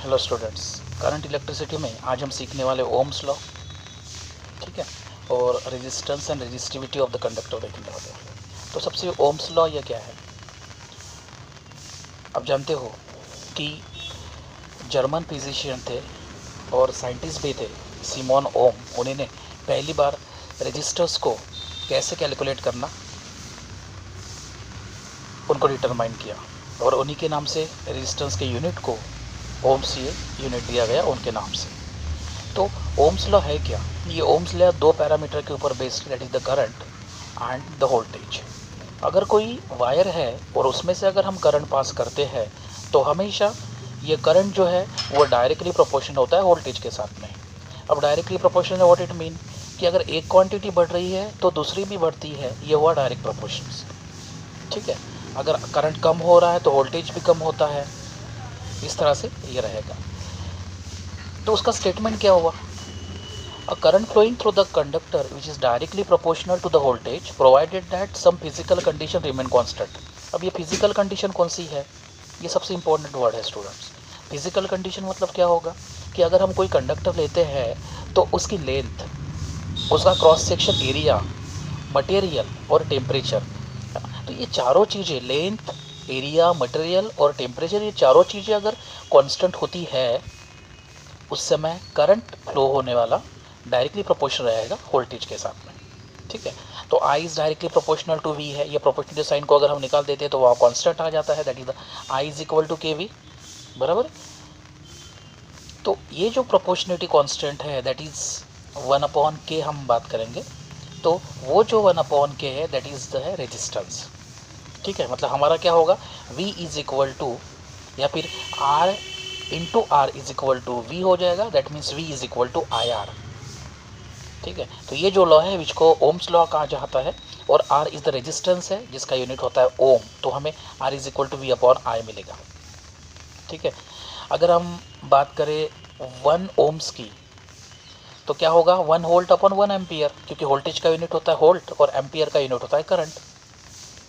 Hello students, current electricity में आज हम सीखने वाले ओम्स लॉ, ठीक है, और resistance and resistivity of the conductor देखने वाले हैं। तो सबसे ओम्स लॉ ये क्या है? आप जानते हो कि जर्मन फिजिशियन थे और साइंटिस्ट भी थे, सिमोन ओम। उन्हीं ने पहली बार रेजिस्टर्स को कैसे कैलकुलेट करना उनको डिटरमाइन किया, और उन्हीं के नाम से रेजिस्टेंस के यूनिट को ओम्स ये यूनिट दिया गया उनके नाम से। तो ओम्स लॉ है क्या? ये ओम्स लॉ दो पैरामीटर के ऊपर based, that is the current and the voltage. अगर कोई वायर है और उसमें से अगर हम करंट पास करते हैं तो हमेशा ये करंट जो है वो डायरेक्टली प्रोपोर्शनल होता है वोल्टेज के साथ में। अब directly proportional what it mean कि अगर एक क्वांटिटी बढ़ रही है तो दूसरी भी बढ़ती है, ये हुआ डायरेक्ट प्रोपोर्शंस, ठीक है। अगर करंट कम हो रहा है तो वोल्टेज भी कम होता है, इस तरह से ये रहेगा। तो उसका स्टेटमेंट क्या हुआ? A current flowing through the conductor which is directly proportional to the voltage provided that some physical condition remain constant। अब ये फिजिकल कंडीशन कौन सी है? ये सबसे इंपॉर्टेंट वर्ड है स्टूडेंट्स। फिजिकल कंडीशन मतलब क्या होगा कि अगर हम कोई कंडक्टर लेते हैं तो उसकी लेंथ, उसका क्रॉस सेक्शन एरिया, मटेरियल और टेम्परेचर, तो ये चारों चीज़ें, लेंथ, एरिया, मटेरियल और टेम्परेचर, ये चारों चीज़ें अगर कांस्टेंट होती है उस समय करंट फ्लो होने वाला डायरेक्टली प्रोपोर्शनल रहेगा वोल्टेज के साथ में, ठीक है। तो I is directly proportional to V है, ये प्रोपोर्शनल साइन को अगर हम निकाल देते हैं तो वहाँ कांस्टेंट आ जाता है, that is the I is equal to K V, बराबर। तो ये जो प्रोपोर्शनलिटी कांस्टेंट है दैट इज 1/k हम बात करेंगे, तो वो जो 1/k है दैट इज द है रेजिस्टेंस, ठीक है। मतलब हमारा क्या होगा, v इज इक्वल टू, या फिर r into R is equal to V हो जाएगा, that means v is equal to I R, ठीक है। तो ये जो लॉ है जिसको ओम्स लॉ कहा जाता है, और R इज द रेजिस्टेंस है जिसका यूनिट होता है ओम, तो हमें R is equal to V upon I मिलेगा, ठीक है। अगर हम बात करें 1 ओम्स की तो क्या होगा, 1 वोल्ट अपॉन 1 एम्पियर, क्योंकि वोल्टेज का यूनिट होता है वोल्ट और एम्पियर का यूनिट होता है करंट,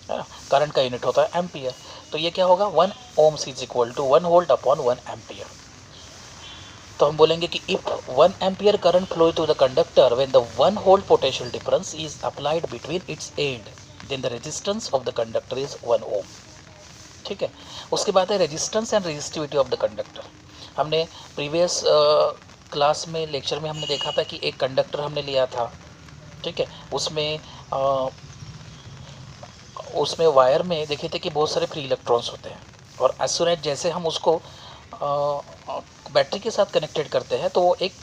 है ना। करंट का यूनिट होता है एम्पियर, तो ये क्या होगा, 1 ohms is equal to 1 volt upon 1 ampere. तो हम बोलेंगे कि if 1 ampere current flow through the conductor when the 1 volt potential difference is applied between its end, then the resistance of the conductor is 1 ohm, ठीक है। उसके बाद है resistance and resistivity of the conductor. हमने previous class में, lecture में हमने देखा था कि एक कंडक्टर हमने लिया था, ठीक है। उसमें वायर में देखे थे कि बहुत सारे फ्री इलेक्ट्रॉन्स होते हैं, और एज सून एज जैसे हम उसको बैटरी के साथ कनेक्टेड करते हैं तो वो एक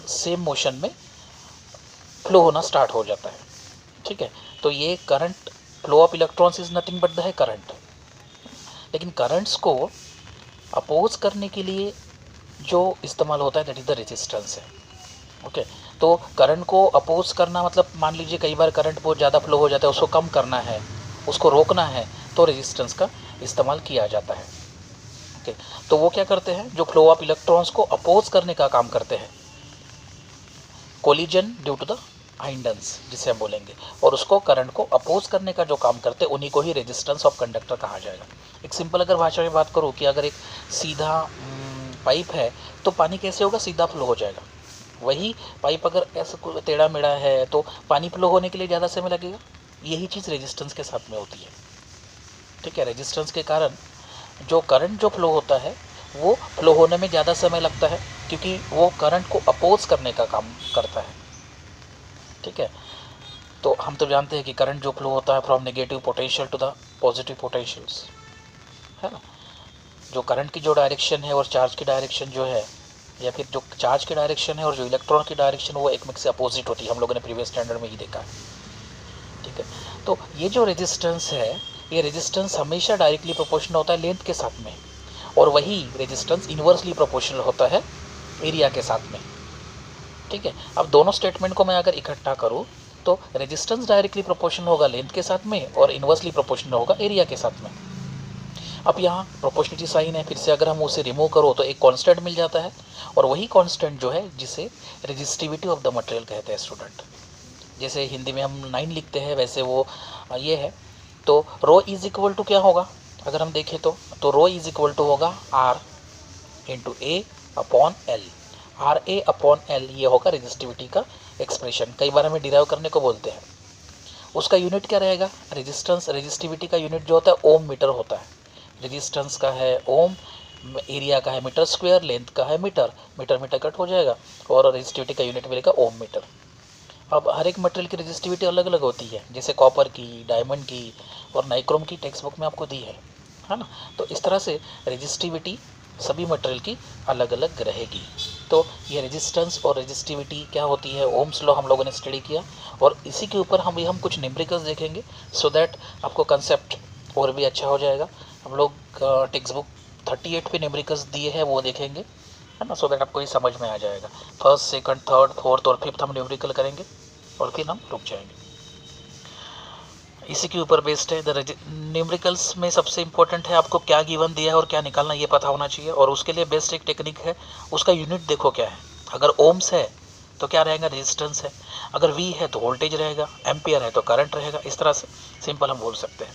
सेम मोशन में फ्लो होना स्टार्ट हो जाता है, ठीक है। तो ये current, flow of electrons is nothing but the है करंट। लेकिन करंट्स को अपोज करने के लिए जो इस्तेमाल होता है दैट इज द रेजिस्टेंस है, ओके। तो करंट को अपोज करना मतलब, मान लीजिए कई बार करंट बहुत ज़्यादा फ्लो हो जाता है, उसको कम करना है, उसको रोकना है, तो रेजिस्टेंस का इस्तेमाल किया जाता है, ओके। तो वो क्या करते हैं, जो फ्लो ऑफ इलेक्ट्रॉन्स को अपोज करने का काम करते हैं, कोलिजन ड्यू टू द हाइंडेंस जिसे हम बोलेंगे, और उसको करंट को अपोज करने का जो काम करते हैं उन्हीं को ही रेजिस्टेंस ऑफ कंडक्टर कहा जाएगा। एक सिंपल अगर भाषा में बात करूँ कि अगर एक सीधा पाइप है तो पानी कैसे होगा, सीधा फ्लो हो जाएगा। वही पाइप अगर ऐसा टेढ़ा मेढ़ा है तो पानी फ्लो होने के लिए ज़्यादा समय लगेगा। यही चीज़ रेजिस्टेंस के साथ में होती है, ठीक है। रेजिस्टेंस के कारण जो करंट जो फ्लो होता है वो फ्लो होने में ज़्यादा समय लगता है, क्योंकि वो करंट को अपोज करने का काम करता है, ठीक है। तो हम तो जानते हैं कि करंट जो फ्लो होता है from negative potential to the positive potentials, है ना। जो करंट की जो डायरेक्शन है और चार्ज की डायरेक्शन जो है, या फिर जो चार्ज की डायरेक्शन है और जो इलेक्ट्रॉन की डायरेक्शन, वो एक में से अपोजिट होती है, हम लोगों ने प्रीवियस स्टैंडर्ड में ही देखा है, ठीक है। तो ये जो रेजिस्टेंस है, ये रेजिस्टेंस हमेशा डायरेक्टली प्रोपोर्शनल होता है लेंथ के साथ में, और वही रेजिस्टेंस इन्वर्सली प्रोपोर्शनल होता है एरिया के साथ में, ठीक है। अब दोनों स्टेटमेंट को मैं अगर इकट्ठा करूँ तो रेजिस्टेंस डायरेक्टली प्रोपोर्शनल होगा लेंथ के साथ में और इन्वर्सली प्रोपोर्शनल होगा एरिया के साथ में। अब यहाँ प्रोपोर्शनलिटी साइन है, फिर से अगर हम उसे रिमूव करो तो एक कांस्टेंट मिल जाता है, और वही कांस्टेंट जो है जिसे रेजिस्टिविटी ऑफ द मटेरियल कहते हैं स्टूडेंट। जैसे हिंदी में हम 9 लिखते हैं वैसे वो ये है। तो रो इज इक्वल टू क्या होगा, अगर हम देखें तो रो इज इक्वल टू होगा R, into A upon L. R A upon L ये होगा रेजिस्टिविटी का एक्सप्रेशन। कई बार हमें डिराइव करने को बोलते हैं। उसका यूनिट क्या रहेगा? रेजिस्टेंस, रेजिस्टिविटी का यूनिट जो होता है ओम मीटर होता है। रेजिस्टेंस का है ओम, एरिया का है मीटर स्क्वायर, लेंथ का है मीटर, मीटर मीटर कट हो जाएगा और रेजिस्टिविटी का यूनिट मिलेगा ओम मीटर। अब हर एक मटेरियल की रेजिस्टिविटी अलग अलग होती है, जैसे कॉपर की, डायमंड की और नाइक्रोम की टेक्स्ट बुक में आपको दी है ना। तो इस तरह से रेजिस्टिविटी सभी मटेरियल की अलग अलग रहेगी। तो ये रेजिस्टेंस और रेजिस्टिविटी क्या होती है, ओम्स लॉ हम लोगों ने स्टडी किया और इसी के ऊपर हम कुछ न्यूमेरिकल्स देखेंगे सो दैट आपको कंसेप्ट और भी अच्छा हो जाएगा। हम लोग टेक्स्ट बुक 38 पे न्यूमेरिकल्स दिए हैं वो देखेंगे, है ना, सो दैट आपको ये समझ में आ जाएगा। फर्स्ट, सेकंड, थर्ड, फोर्थ और फिफ्थ हम न्यूमेरिकल करेंगे और फिर हम रुक जाएंगे। इसी के ऊपर बेस्ड है। न्यूमेरिकल्स में सबसे इंपॉर्टेंट है आपको क्या गिवन दिया है और क्या निकालना ये पता होना चाहिए, और उसके लिए बेस्ट एक टेक्निक है, उसका यूनिट देखो क्या है। अगर ओम्स है तो क्या रहेगा, रेजिस्टेंस है। अगर वी है तो वोल्टेज रहेगा, एम्पियर है तो करंट रहेगा। इस तरह से सिंपल हम बोल सकते हैं।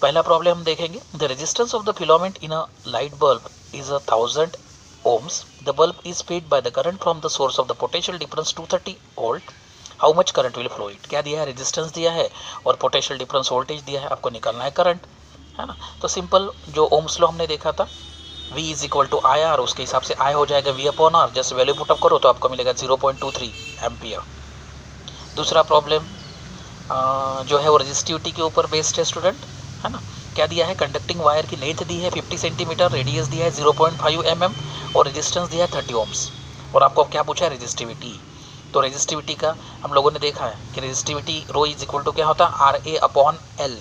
पहला प्रॉब्लम हम देखेंगे। The resistance of the filament in a light bulb is 1000 ohms. The bulb is fed by the current from the source of the potential difference 230 volt. How much current will flow it? क्या दिया है, resistance दिया है और potential difference voltage दिया है, आपको निकालना है करंट, है ना। तो सिंपल जो ओम्स लॉ हमने देखा था, V is equal to I R, उसके हिसाब से I हो जाएगा V upon R. Just value put up करो तो आपको मिलेगा 0.23 एम्पियर। दूसरा प्रॉब्लम जो है वो रेजिस्टिविटी के ऊपर बेस्ड है स्टूडेंट, है ना। क्या दिया है, कंडक्टिंग वायर की लेंथ दी है 50 सेंटीमीटर, रेडियस दिया है 0.5 mm और रेजिस्टेंस दिया है 30 ohms। और आपको क्या पूछा है, रेजिस्टिविटी। तो रेजिस्टिविटी का हम लोगों ने देखा है कि resistivity rho is equal to क्या होता है, आर ए अपॉन एल,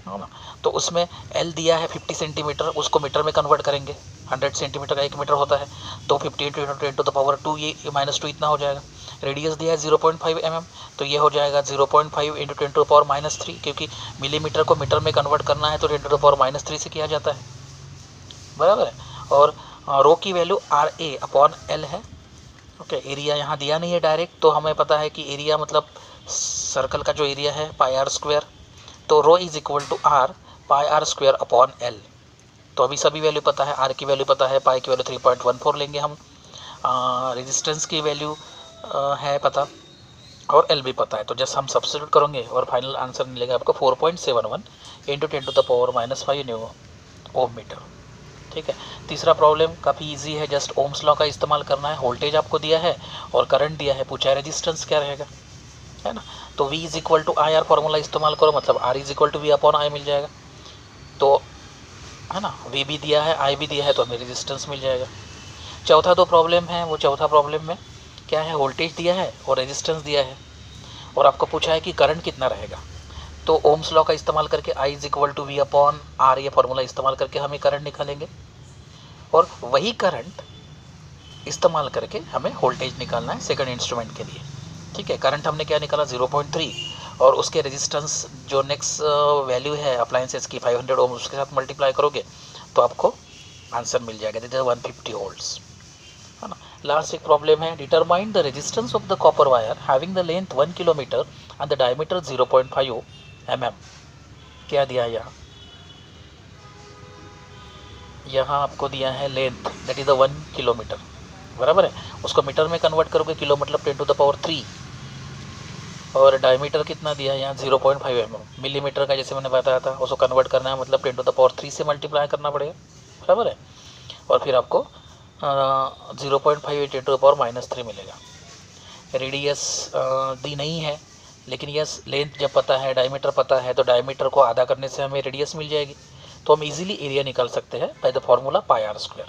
है ना। तो उसमें एल दिया है 50 सेंटीमीटर, उसको मीटर में कन्वर्ट करेंगे। 100 सेंटीमीटर का 1 मीटर होता है, तो 50 × 10⁻², ये -2 इतना हो जाएगा। रेडियस दिया है 0.5 mm, तो ये हो जाएगा 0.5 × 10⁻³ क्योंकि मिलीमीटर को मीटर में कन्वर्ट करना है तो 10⁻³ से किया जाता है, बराबर है। और रो की value R A upon L है। ओके, एरिया यहाँ दिया नहीं है डायरेक्ट, तो हमें पता है कि एरिया मतलब सर्कल का जो एरिया है πr², तो rho is equal to R πr² upon L. तो अभी सभी वैल्यू पता है, आर की वैल्यू पता है, पाई की वैल्यू 3.14 लेंगे हम, रेजिस्टेंस की वैल्यू है पता और एल भी पता है। तो जस्ट हम सब्स्टिट्यूट करेंगे और फाइनल आंसर मिलेगा आपको 4.71 × 10⁻⁵ न्यू ओम मीटर। ठीक है। तीसरा प्रॉब्लम काफ़ी इजी है, जस्ट ओम्स लॉ का इस्तेमाल करना है। वोल्टेज आपको दिया है और करंट दिया है, पूछा है रेजिस्टेंस क्या रहेगा, है ना। तो V is equal to I R formula इस्तेमाल करो, मतलब R is equal to V upon I मिल जाएगा। तो है ना, V भी दिया है, I भी दिया है, तो हमें रेजिस्टेंस मिल जाएगा। चौथा दो प्रॉब्लम है, वो चौथा प्रॉब्लम में क्या है, वोल्टेज दिया है और रेजिस्टेंस दिया है और आपको पूछा है कि करंट कितना रहेगा। तो ओम्स लॉ का इस्तेमाल करके I is equal to V upon R ये फॉर्मूला इस्तेमाल करके हमें करंट निकालेंगे और वही करंट इस्तेमाल करके हमें वोल्टेज निकालना है सेकंड इंस्ट्रूमेंट के लिए। ठीक है, करंट हमने क्या निकाला 0.3 और उसके रेजिस्टेंस जो नेक्स्ट वैल्यू है अप्लायंसेस की 500 ओम, उसके साथ मल्टीप्लाई करोगे तो आपको आंसर मिल जाएगा, दैट इज 150 वोल्ट्स, है ना। लास्ट एक प्रॉब्लम है, determine the resistance of the copper wire having the length 1 kilometre and the diameter 0.5 mm। क्या दिया है यहाँ आपको दिया है length, that is the 1 kilometre, बराबर है। उसको मीटर में कन्वर्ट करोगे, किलो मतलब 10⁻³ और डायमीटर कितना दिया है यहाँ 0.5 mm। मिलीमीटर का जैसे मैंने बताया था, उसको कन्वर्ट करना है मतलब 10⁻³ से मल्टीप्लाई करना पड़ेगा, बराबर है। और फिर आपको 0.5 × 10⁻³ मिलेगा। रेडियस दी नहीं है, लेकिन यस लेंथ जब पता है, डायमीटर पता है, तो डायमीटर को आधा करने से हमें रेडियस मिल जाएगी। तो हम इजीली एरिया निकाल सकते हैं बाय द फॉर्मूला πr²।